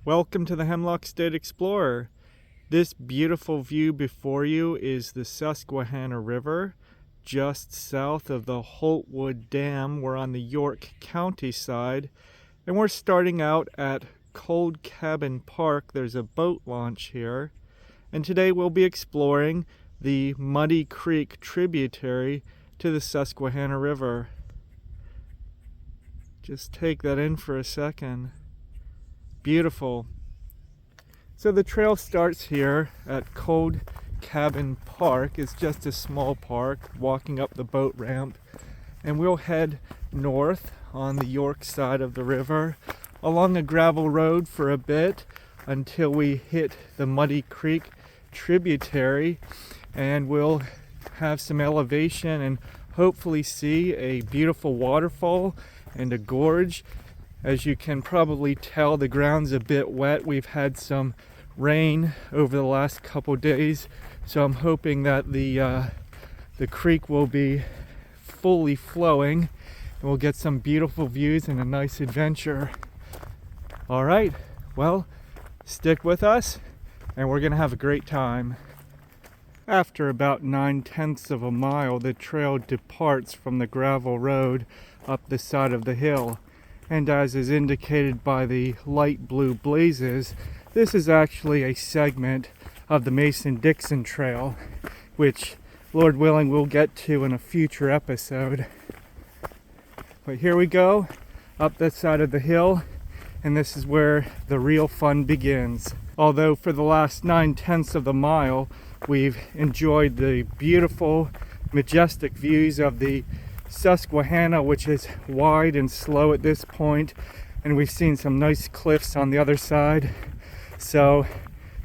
Welcome to the Hemlock State Explorer. This beautiful view before you is the Susquehanna River, just south of the Holtwood Dam. We're on the York County side, and we're starting out at Cold Cabin Park. There's a boat launch here, and today we'll be exploring the Muddy Creek tributary to the Susquehanna River. Just take that in for a second. Beautiful. So the trail starts here at Cold Cabin Park. It's just a small park, walking up the boat ramp, and we'll head north on the York side of the river along a gravel road for a bit until we hit the Muddy Creek tributary, and we'll have some elevation and hopefully see a beautiful waterfall and a gorge. As you can probably tell, the ground's a bit wet. We've had some rain over the last couple days, so I'm hoping that the creek will be fully flowing and we'll get some beautiful views and a nice adventure. All right, well, stick with us and we're gonna have a great time. After about 9/10 of a mile, the trail departs from the gravel road up the side of the hill. And as is indicated by the light blue blazes, this is actually a segment of the Mason-Dixon Trail, which, Lord willing, we'll get to in a future episode. But here we go, up that side of the hill, and this is where the real fun begins. Although for the last 9/10 of the mile, we've enjoyed the beautiful, majestic views of the Susquehanna, which is wide and slow at this point, and we've seen some nice cliffs on the other side. So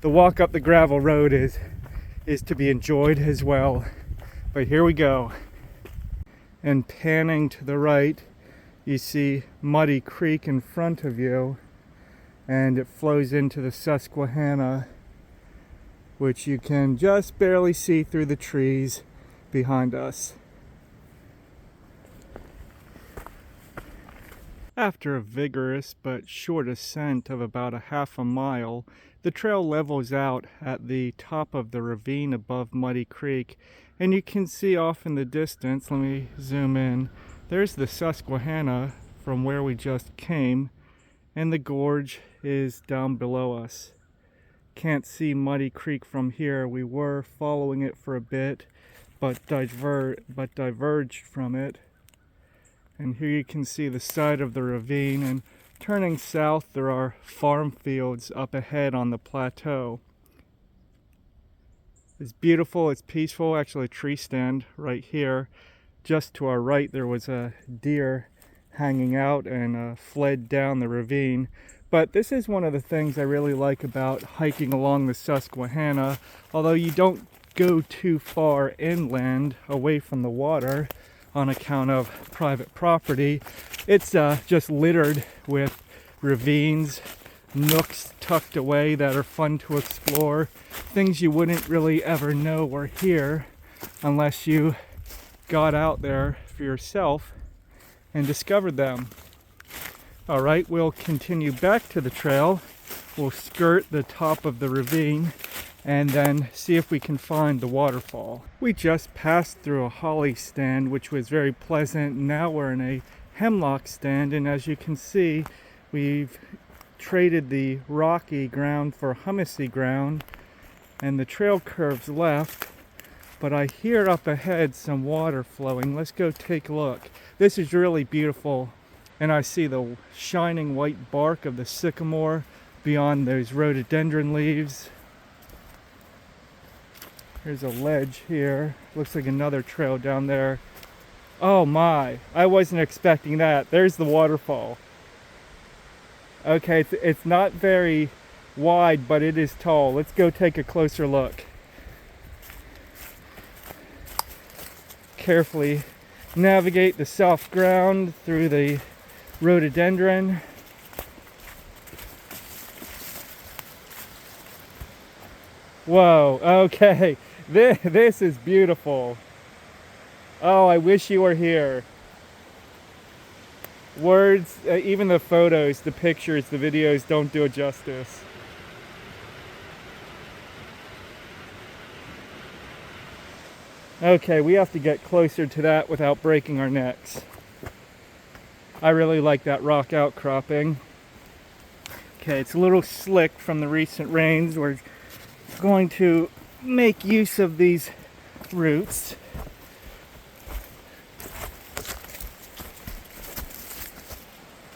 the walk up the gravel road is to be enjoyed as well. But here we go. And panning to the right, you see Muddy Creek in front of you, and it flows into the Susquehanna, which you can just barely see through the trees behind us. After a vigorous but short ascent of about a half a mile, the trail levels out at the top of the ravine above Muddy Creek, and you can see off in the distance, let me zoom in, there's the Susquehanna from where we just came, and the gorge is down below us. Can't see Muddy Creek from here. We were following it for a bit, but diverged from it. And here you can see the side of the ravine, and turning south there are farm fields up ahead on the plateau. It's beautiful, it's peaceful. Actually a tree stand right here. Just to our right there was a deer hanging out and fled down the ravine. But this is one of the things I really like about hiking along the Susquehanna. Although you don't go too far inland away from the water on account of private property, it's just littered with ravines, nooks tucked away that are fun to explore, things you wouldn't really ever know were here unless you got out there for yourself and discovered them. All right, we'll continue back to the trail. We'll skirt the top of the ravine and then see if we can find the waterfall. We just passed through a holly stand, which was very pleasant. Now we're in a hemlock stand, and as you can see, we've traded the rocky ground for humusy ground, and the trail curves left, but I hear up ahead some water flowing. Let's go take a look. This is really beautiful, and I see the shining white bark of the sycamore beyond those rhododendron leaves. There's a ledge here. Looks like another trail down there. Oh my, I wasn't expecting that. There's the waterfall. Okay, it's not very wide, but it is tall. Let's go take a closer look. Carefully navigate the soft ground through the rhododendron. Whoa, okay. This is beautiful. Oh, I wish you were here. Words, even the photos, the pictures, the videos don't do it justice. Okay, we have to get closer to that without breaking our necks. I really like that rock outcropping. Okay, it's a little slick from the recent rains. We're going to make use of these roots.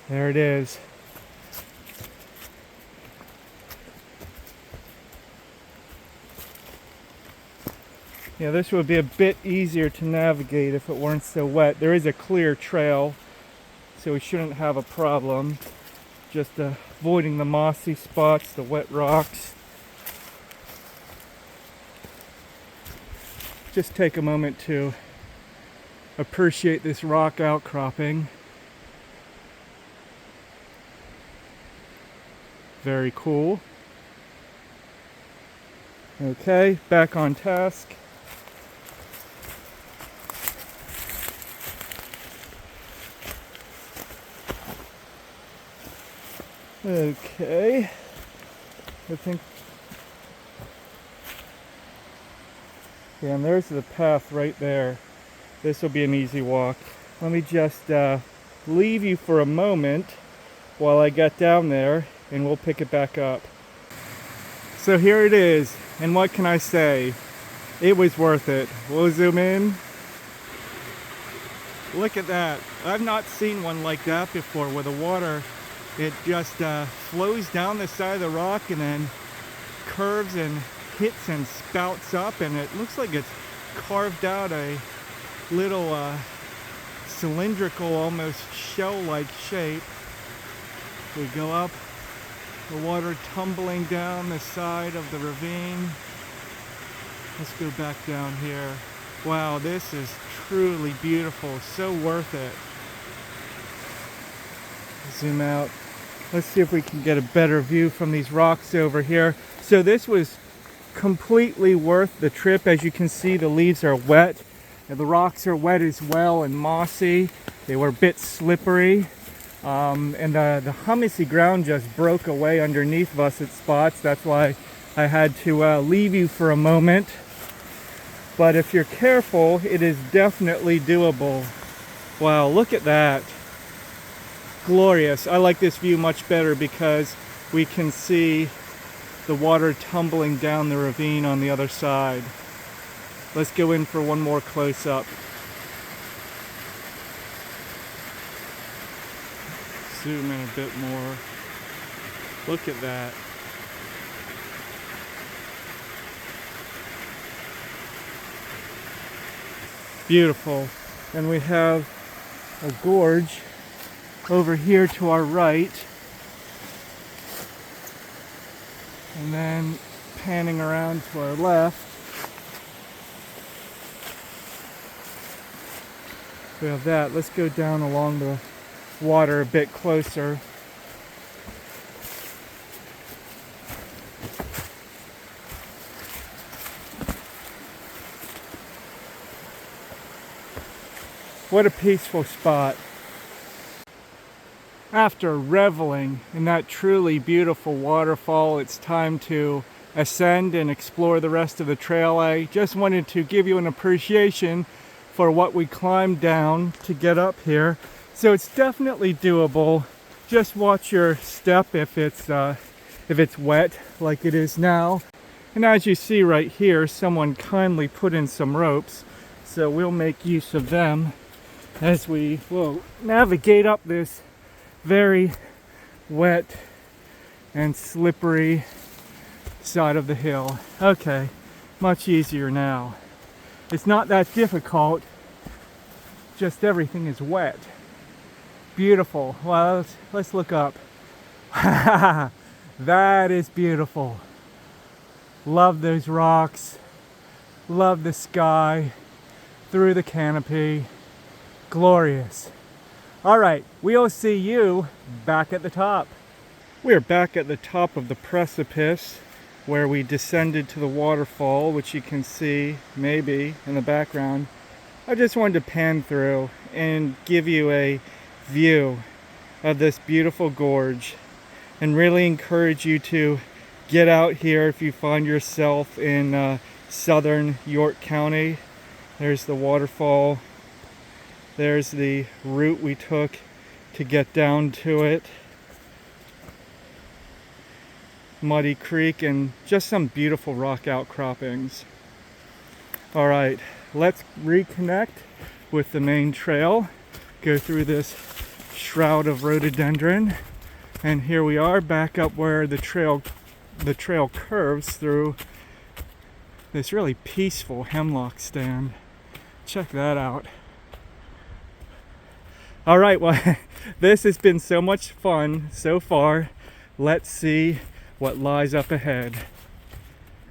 There it is. Yeah, this would be a bit easier to navigate if it weren't so wet. There is a clear trail, so we shouldn't have a problem. Just avoiding the mossy spots, the wet rocks. Just take a moment to appreciate this rock outcropping. Very cool. Okay, back on task. Okay, I think, yeah, and there's the path right there. This will be an easy walk. Let me just leave you for a moment while I get down there, and we'll pick it back up. So here it is, and what can I say? It was worth it. We'll zoom in. Look at that. I've not seen one like that before, where the water, it just flows down the side of the rock and then curves and hits and spouts up, and it looks like it's carved out a little cylindrical, almost shell-like shape. We go up, the water tumbling down the side of the ravine. Let's go back down here. Wow, this is truly beautiful, so worth it. Zoom out. Let's see if we can get a better view from these rocks over here. So this was completely worth the trip. As you can see, the leaves are wet. And the rocks are wet as well and mossy. They were a bit slippery. And the humusy ground just broke away underneath of us at spots. That's why I had to leave you for a moment. But if you're careful, it is definitely doable. Wow, look at that. Glorious. I like this view much better because we can see the water tumbling down the ravine on the other side. Let's go in for one more close-up. Zoom in a bit more. Look at that. Beautiful. And we have a gorge over here to our right, and then panning around to our left, we have that. Let's go down along the water a bit closer. What a peaceful spot. After reveling in that truly beautiful waterfall, it's time to ascend and explore the rest of the trail. I just wanted to give you an appreciation for what we climbed down to get up here. So it's definitely doable. Just watch your step if it's wet like it is now. And as you see right here, someone kindly put in some ropes, so we'll make use of them as we will navigate up this very wet and slippery side of the hill. Okay, much easier now. It's not that difficult, just everything is wet. Beautiful. Well, let's look up. That is beautiful. Love those rocks. Love the sky through the canopy. Glorious. All right, we'll see you back at the top. We're back at the top of the precipice where we descended to the waterfall, which you can see maybe in the background. I just wanted to pan through and give you a view of this beautiful gorge, and really encourage you to get out here if you find yourself in southern York County. There's the waterfall. There's the route we took to get down to it. Muddy Creek and just some beautiful rock outcroppings. All right, let's reconnect with the main trail. Go through this shroud of rhododendron, and here we are back up where the trail curves through this really peaceful hemlock stand. Check that out. All right, well, this has been so much fun so far. Let's see what lies up ahead.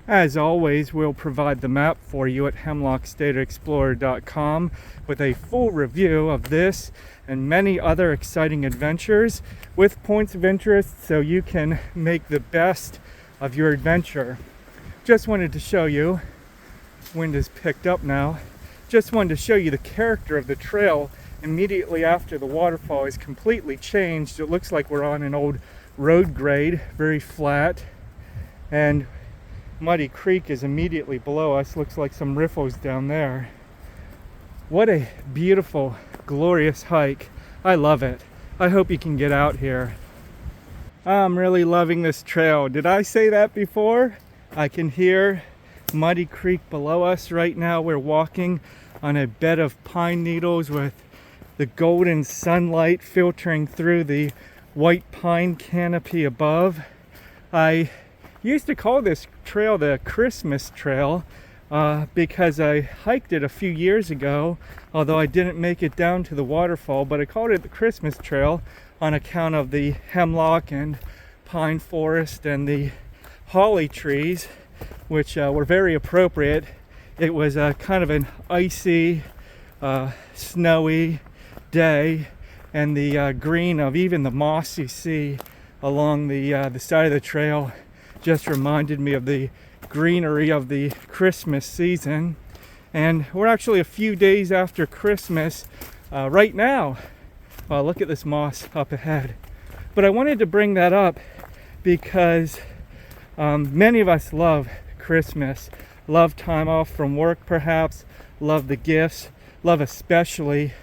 As always, we'll provide the map for you at hemlockstateexplorer.com with a full review of this and many other exciting adventures with points of interest so you can make the best of your adventure. Just wanted to show you, wind is picked up now, just wanted to show you the character of the trail immediately after the waterfall is completely changed. It looks like we're on an old road grade, very flat, and Muddy Creek is immediately below us. Looks like some riffles down there. What a beautiful, glorious hike. I love it. I hope you can get out here. I'm really loving this trail. Did I say that before? I can hear Muddy Creek below us right now. We're walking on a bed of pine needles with the golden sunlight filtering through the white pine canopy above. I used to call this trail the Christmas Trail because I hiked it a few years ago, although I didn't make it down to the waterfall, but I called it the Christmas Trail on account of the hemlock and pine forest and the holly trees, which were very appropriate. It was kind of an icy, snowy day, and the green of even the moss you see along the side of the trail just reminded me of the greenery of the Christmas season. And we're actually a few days after Christmas right now. Look at this moss up ahead. But I wanted to bring that up because many of us love Christmas, love time off from work perhaps, love the gifts, love especially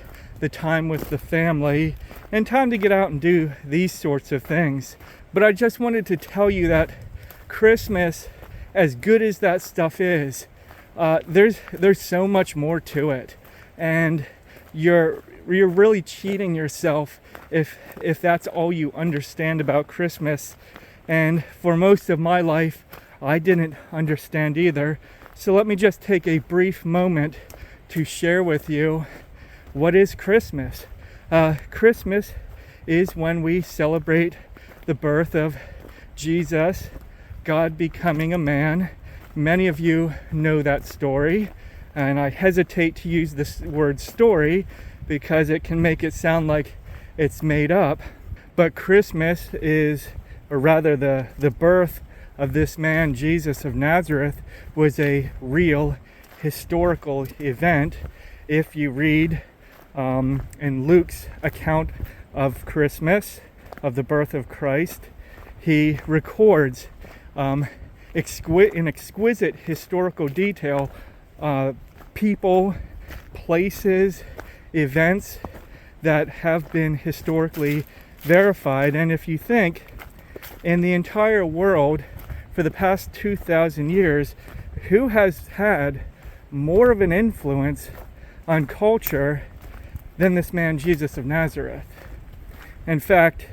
the time with the family, and time to get out and do these sorts of things. But I just wanted to tell you that Christmas, as good as that stuff is, there's so much more to it, and you're really cheating yourself if that's all you understand about Christmas. And for most of my life, I didn't understand either. So let me just take a brief moment to share with you what is Christmas. Christmas is when we celebrate the birth of Jesus, God becoming a man. Many of you know that story, and I hesitate to use this word story because it can make it sound like it's made up. But Christmas is, or rather the birth of this man, Jesus of Nazareth, was a real historical event. If you read in Luke's account of Christmas, of the birth of Christ, he records in exquisite historical detail people, places, events that have been historically verified. And if you think, in the entire world for the past 2,000 years, who has had more of an influence on culture than this man Jesus of Nazareth? In fact,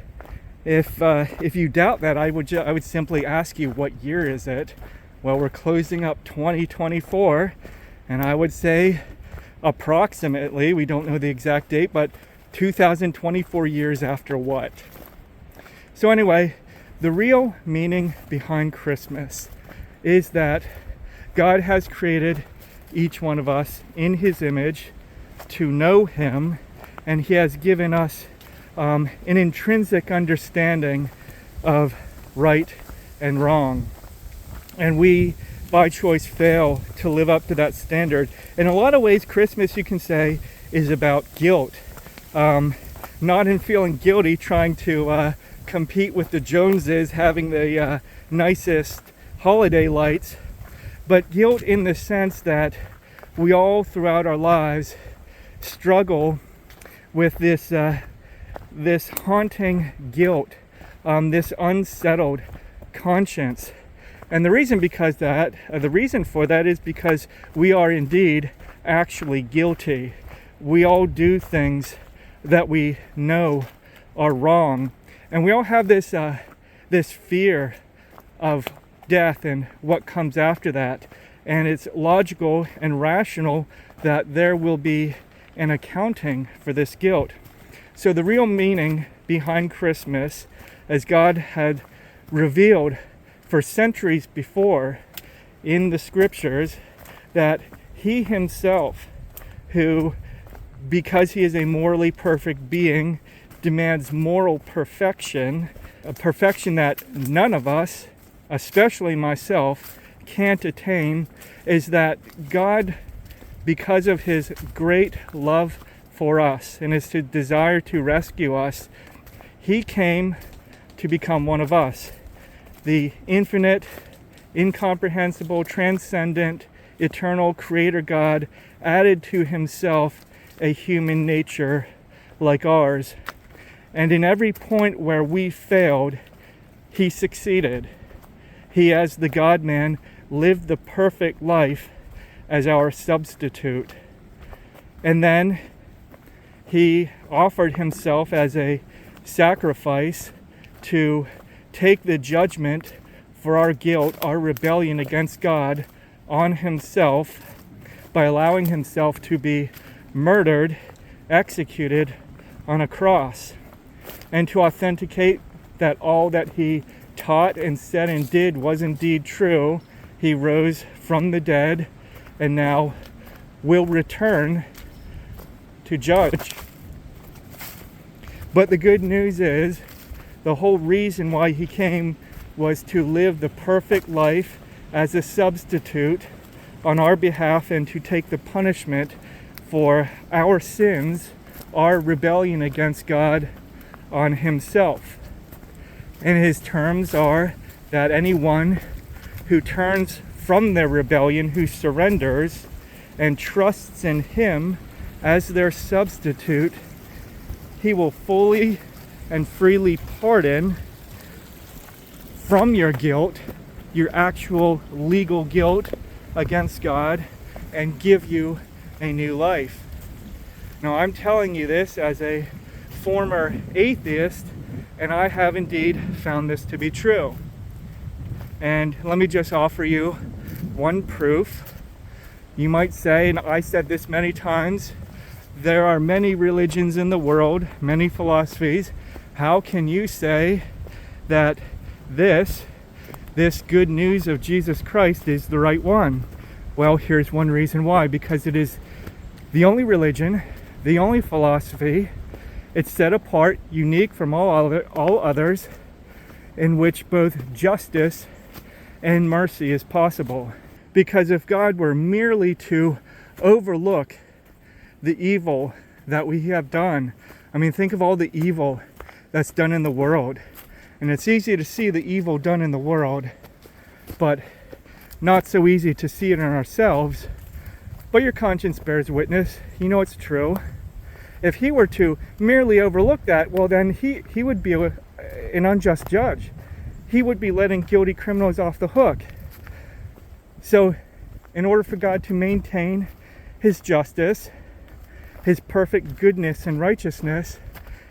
if you doubt that, I would simply ask you, what year is it? Well, we're closing up 2024, and I would say approximately, we don't know the exact date, but 2024 years after what? So anyway, the real meaning behind Christmas is that God has created each one of us in his image to know him, and he has given us an intrinsic understanding of right and wrong. And we, by choice, fail to live up to that standard. In a lot of ways, Christmas, you can say, is about guilt. not in feeling guilty trying to compete with the Joneses having the nicest holiday lights, but guilt in the sense that we all throughout our lives struggle with this haunting guilt, this unsettled conscience. And the reason for that is because we are indeed actually guilty. We all do things that we know are wrong, and we all have this fear of death and what comes after that. And it's logical and rational that there will be an accounting for this guilt. So the real meaning behind Christmas, as God had revealed for centuries before in the scriptures, that he himself, who, because he is a morally perfect being, demands moral perfection, a perfection that none of us, especially myself, can't attain, is that God, because of his great love for us and his desire to rescue us, he came to become one of us. The infinite, incomprehensible, transcendent, eternal creator God added to himself a human nature like ours. And in every point where we failed, he succeeded. He, as the God-man, lived the perfect life as our substitute. And then he offered himself as a sacrifice to take the judgment for our guilt, our rebellion against God, on himself by allowing himself to be murdered, executed on a cross. And to authenticate that all that he taught and said and did was indeed true, he rose from the dead and now will return to judge. But the good news is, the whole reason why he came was to live the perfect life as a substitute on our behalf and to take the punishment for our sins, our rebellion against God, on himself. And his terms are that anyone who turns from their rebellion, who surrenders and trusts in him as their substitute, he will fully and freely pardon from your guilt, your actual legal guilt against God, and give you a new life. Now, I'm telling you this as a former atheist, and I have indeed found this to be true. And let me just offer you one proof. You might say, and I said this many times, there are many religions in the world, many philosophies. How can you say that this good news of Jesus Christ is the right one? Well, here's one reason why. Because it is the only religion, the only philosophy, it's set apart, unique from all others, in which both justice and mercy is possible. Because if God were merely to overlook the evil that we have done, I mean, think of all the evil that's done in the world. And it's easy to see the evil done in the world, but not so easy to see it in ourselves. But your conscience bears witness. You know it's true. If he were to merely overlook that, well, then he would be an unjust judge. He would be letting guilty criminals off the hook. So, in order for God to maintain his justice, his perfect goodness and righteousness,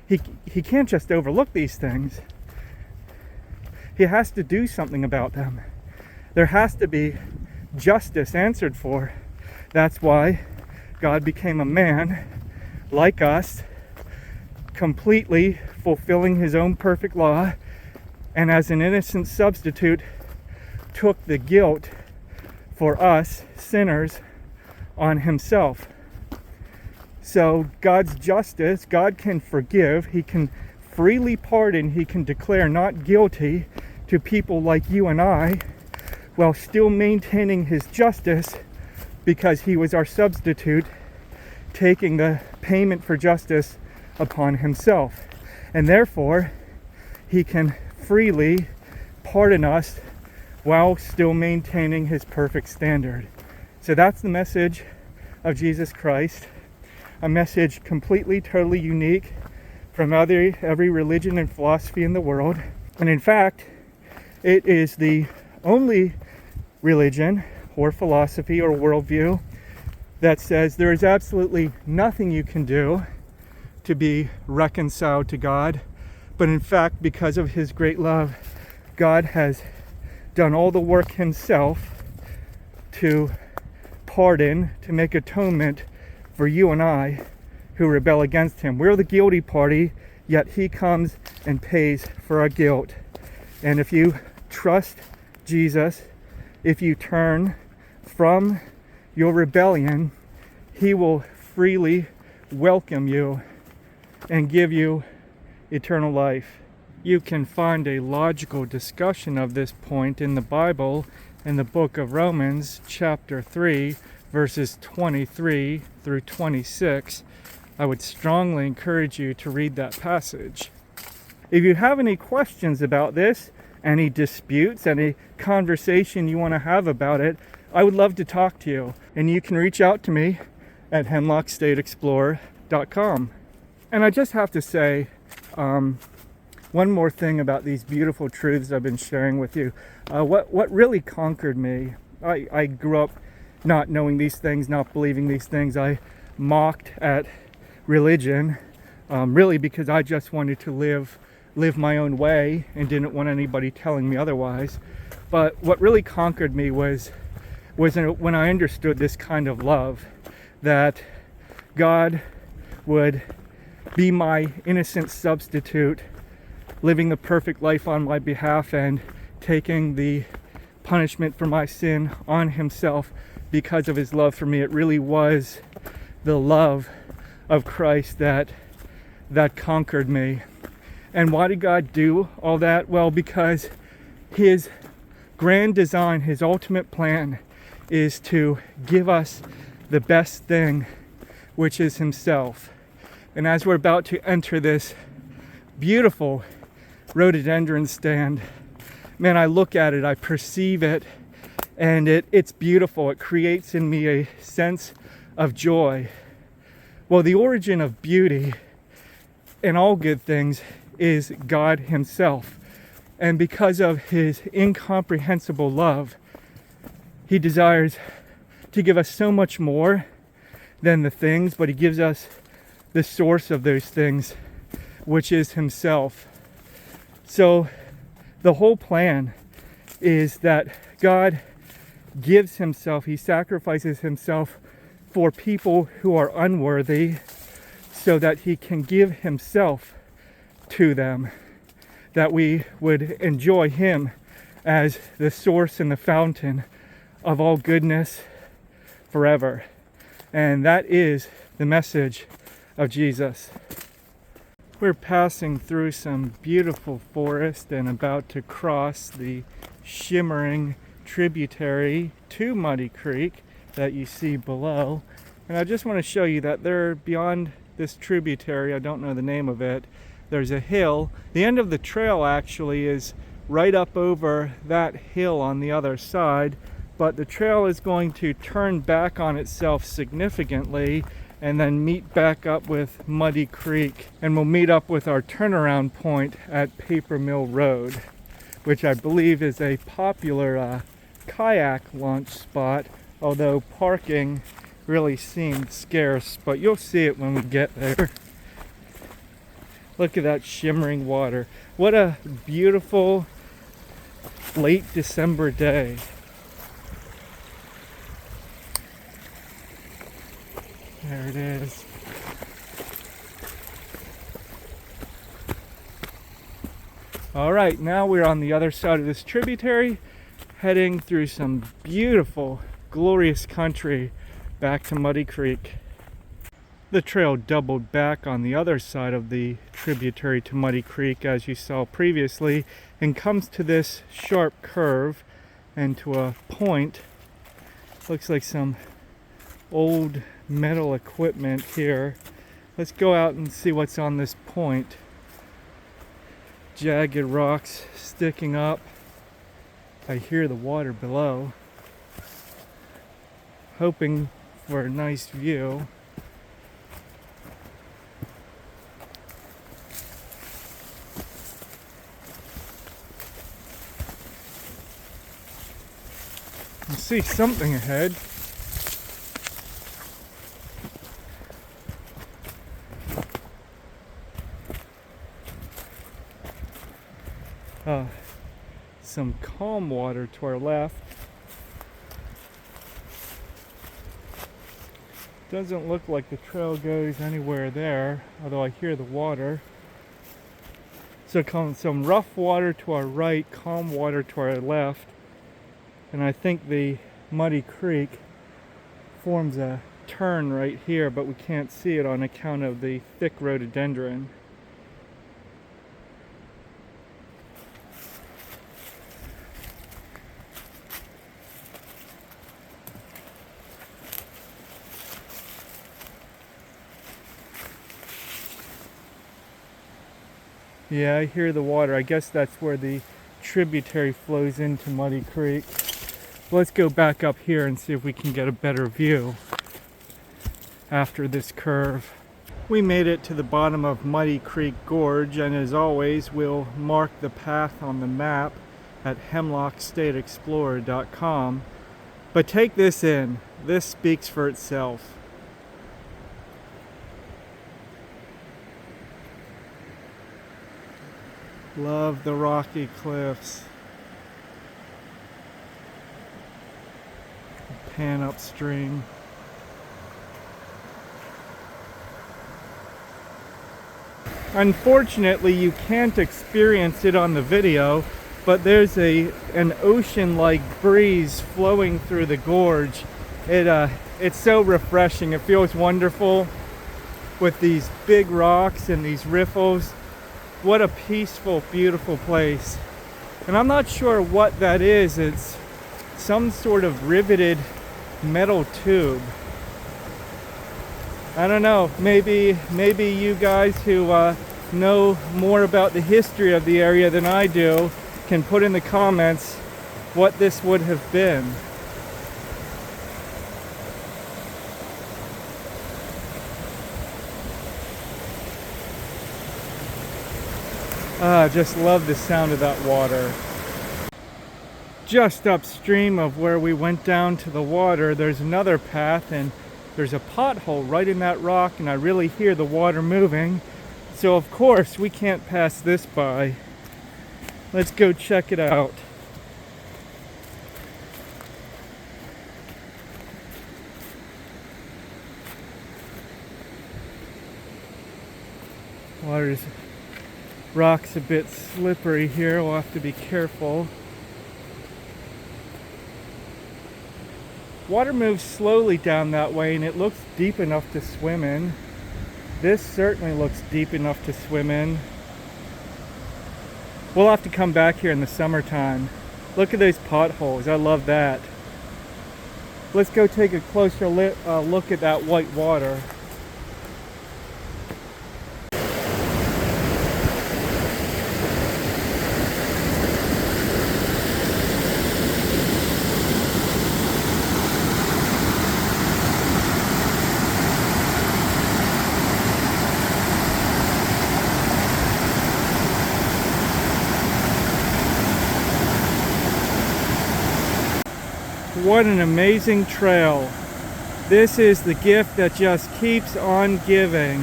he can't just overlook these things. He has to do something about them. There has to be justice answered for. That's why God became a man like us, completely fulfilling his own perfect law, and as an innocent substitute took the guilt for us sinners on himself. So God's justice, God can forgive, he can freely pardon, he can declare not guilty to people like you and I, while still maintaining his justice, because he was our substitute, taking the payment for justice upon himself. And therefore, he can freely pardon us while still maintaining his perfect standard. So that's the message of Jesus Christ, a message completely, totally unique from every religion and philosophy in the world. And in fact, it is the only religion or philosophy or worldview that says there is absolutely nothing you can do to be reconciled to God. But in fact, because of his great love, God has done all the work himself to pardon, to make atonement for you and I who rebel against him. We're the guilty party, yet he comes and pays for our guilt. And if you trust Jesus, if you turn from your rebellion, he will freely welcome you and give you eternal life. You can find a logical discussion of this point in the Bible in the book of Romans, chapter 3, verses 23 through 26. I would strongly encourage you to read that passage. If you have any questions about this, any disputes, any conversation you want to have about it, I would love to talk to you. And you can reach out to me at hemlockstateexplorer.com. And I just have to say one more thing about these beautiful truths I've been sharing with you. What really conquered me, I grew up not knowing these things, not believing these things. I mocked at religion, really because I just wanted to live my own way and didn't want anybody telling me otherwise. But what really conquered me was when I understood this kind of love, that God would be my innocent substitute, living the perfect life on my behalf and taking the punishment for my sin on himself because of his love for me. It really was the love of Christ that conquered me. And why did God do all that? Well, because his grand design, his ultimate plan is to give us the best thing, which is himself. And as we're about to enter this beautiful rhododendron stand, man, I look at it, I perceive it, and it's beautiful. It creates in me a sense of joy. Well, the origin of beauty and all good things is God himself. And because of his incomprehensible love, he desires to give us so much more than the things, but he gives us the source of those things, which is himself. So the whole plan is that God gives himself, he sacrifices himself for people who are unworthy so that he can give himself to them, that we would enjoy him as the source and the fountain of all goodness forever. And that is the message of Jesus. We're passing through some beautiful forest and about to cross the shimmering tributary to Muddy Creek that you see below. And I just want to show you that there beyond this tributary, I don't know the name of it, there's a hill. The end of the trail actually is right up over that hill on the other side, but the trail is going to turn back on itself significantly and then meet back up with Muddy Creek, and we'll meet up with our turnaround point at Paper Mill Road, which I believe is a popular kayak launch spot, although parking really seemed scarce, but you'll see it when we get there. Look at that shimmering water. What a beautiful late December day. There it is. All right, now we're on the other side of this tributary, heading through some beautiful, glorious country back to Muddy Creek. The trail doubled back on the other side of the tributary to Muddy Creek, as you saw previously, and comes to this sharp curve and to a point. Looks like some old metal equipment here, Let's go out and see what's on this point. Jagged rocks sticking up. I hear the water below. Hoping for a nice view. I see something ahead. Some calm water to our left. Doesn't look like the trail goes anywhere there, although I hear the water. So some rough water to our right, calm water to our left. And I think the muddy creek forms a turn right here, but we can't see it on account of the thick rhododendron. Yeah, I hear the water. I guess that's where the tributary flows into Muddy Creek. Let's go back up here and see if we can get a better view after this curve. We made it to the bottom of Muddy Creek Gorge, and as always, we'll mark the path on the map at hemlockstateexplorer.com. But take this in. This speaks for itself. Love the rocky cliffs. Pan upstream. Unfortunately, you can't experience it on the video, but there's an ocean-like breeze flowing through the gorge. It's so refreshing. It feels wonderful with these big rocks and these riffles. What a peaceful, beautiful place. And I'm not sure what that is. It's some sort of riveted metal tube. I don't know. Maybe you guys who know more about the history of the area than I do can put in the comments what this would have been. I just love the sound of that water. Just upstream of where we went down to the water, there's another path, and there's a pothole right in that rock, and I really hear the water moving. So of course we can't pass this by. Let's go check it out. Rock's a bit slippery here. We'll have to be careful. Water moves slowly down that way, and it looks deep enough to swim in. This certainly looks deep enough to swim in. We'll have to come back here in the summertime. Look at those potholes. I love that. Let's go take a closer look at that white water. What an amazing trail. This is the gift that just keeps on giving.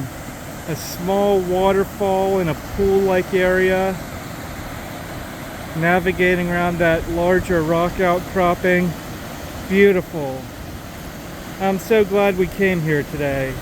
A small waterfall in a pool-like area. Navigating around that larger rock outcropping. Beautiful. I'm so glad we came here today.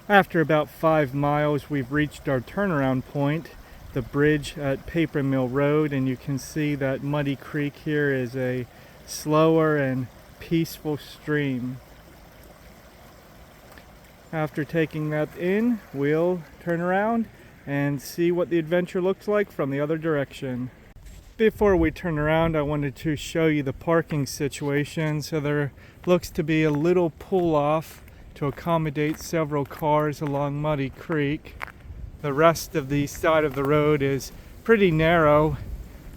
After about 5 miles, we've reached our turnaround point, the bridge at Paper Mill Road, and you can see that Muddy Creek here is a slower and peaceful stream. After taking that in, we'll turn around and see what the adventure looks like from the other direction. Before we turn around, I wanted to show you the parking situation. So there looks to be a little pull-off to accommodate several cars along Muddy Creek. The rest of the side of the road is pretty narrow,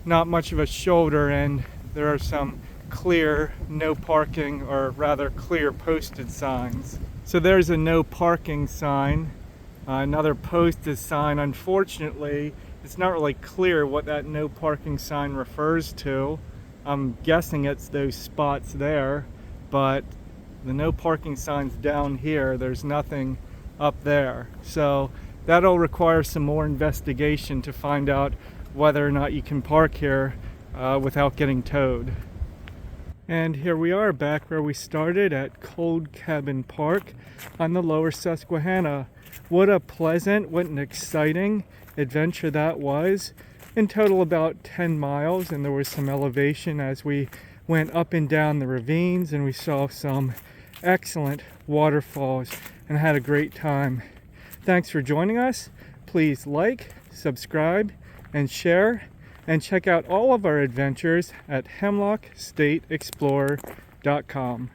not much of a shoulder, and there are some clear no parking, or rather clear posted signs. So there's a no parking sign, another posted sign. Unfortunately, it's not really clear what that no parking sign refers to. I'm guessing it's those spots there, but the no parking sign's down here. There's nothing up there. So that'll require some more investigation to find out whether or not you can park here without getting towed. And here we are back where we started at Cold Cabin Park on the lower Susquehanna. What a pleasant, what an exciting adventure that was. In total about 10 miles, and there was some elevation as we went up and down the ravines, and we saw some excellent waterfalls and had a great time. Thanks for joining us. Please like, subscribe, and share, and check out all of our adventures at hemlockstateexplorer.com.